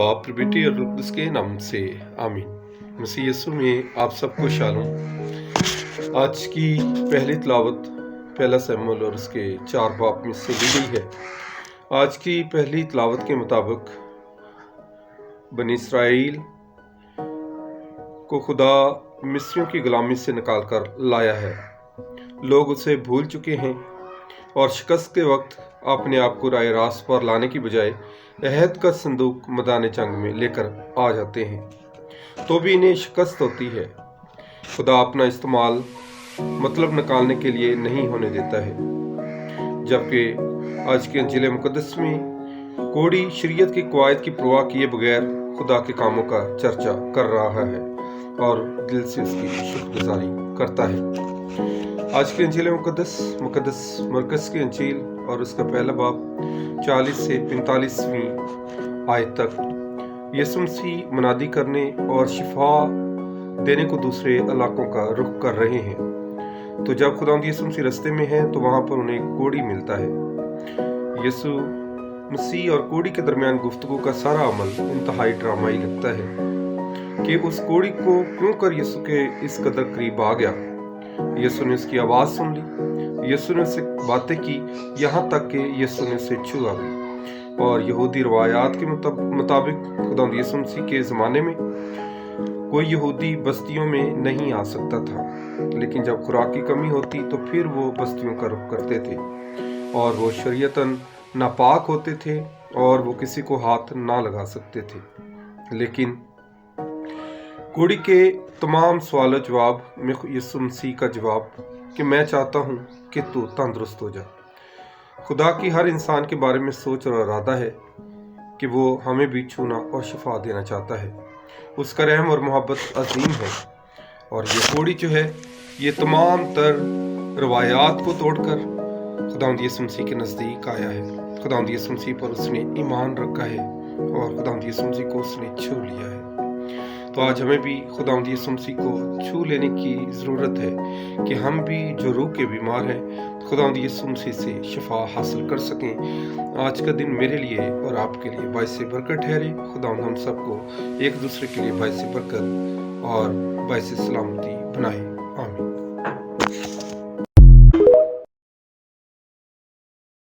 बाप और बेटे और रूह के नाम से आमीन। मसीह यीशु में आप सबको शालोम। आज की पहली तिलावत पहला शमूएल और उसके 4 बाब में से ली गई है। आज की पहली तिलावत के मुताबिक बनी इसराइल को खुदा मिस्रियों की गुलामी से निकाल कर लाया है। लोग उसे भूल चुके हैं और शिकस्त के वक्त अपने आप को राय रास्त पर लाने की बजाय अहद का संदूक मैदान जंग में लेकर आ जाते हैं, तो भी इन्हें शिकस्त होती है। खुदा अपना इस्तेमाल मतलब निकालने के लिए नहीं होने देता है। जबकि आज के अंजील मुकद्दस में कोड़ी शरीयत की कवायद की परवाह किए बगैर खुदा के कामों का चर्चा कर रहा है और दिल से उसकी शुक्रगुजारी करता है। आज के अंजील मुकद्दस मरकस की अंजील और उसका पहला बाब 40 से 45वीं आयत तक यीशु मसीह मुनादी करने और शिफा देने को दूसरे इलाकों का रुख कर रहे हैं। तो जब खुदावंद यीशु मसीह रास्ते में है तो वहां पर उन्हें कोड़ी मिलता है। यीशु मसीह और कोड़ी के दरमियान गुफ्तगू का सारा अमल इंतहाई ड्रामाई लगता है कि उस कोड़ी को क्यों कर यीशु के इस कदर करीब आ गया। यीशु ने उसकी आवाज सुन ली, यीशु ने उससे बातें की, यहाँ तक कि यीशु ने उसे छुआ भी। और यहूदी रवायात के मुताबिक खुदावंद यीशु मसीह के ज़माने में कोई यहूदी बस्तियों में नहीं आ सकता था, लेकिन जब खुराक की कमी होती तो फिर वो बस्तियों का रुख करते थे और वो शरीयतन नापाक होते थे और वो किसी को हाथ ना लगा सकते थे। लेकिन कोड़ी के तमाम सवाल जवाब में यीशु मसीह का जवाब कि मैं चाहता हूँ कि तू तंदुरुस्त हो जा। खुदा की हर इंसान के बारे में सोच और इरादा है कि वो हमें भी छूना और शिफा देना चाहता है। उसका रहम और मोहब्बत अजीम है। और ये कोड़ी जो है ये तमाम तर रवायात को तोड़कर खुदावंद यीशु मसीह के नज़दीक आया है। खुदावंद यीशु मसीह पर उसने ईमान रखा है और खुदावंद यीशु मसीह को उसने छू लिया है। तो आज हमें भी खुदावंद यीशु मसीह को छू लेने की ज़रूरत है कि हम भी जो रूह के बीमार हैं खुदावंद यीशु मसीह से शिफा हासिल कर सकें। आज का दिन मेरे लिए और आपके लिए बाइस बरकत ठहरे। खुदावंद हम सबको एक दूसरे के लिए बाइस बरकत और बाइस सलामती बनाए। आमीन।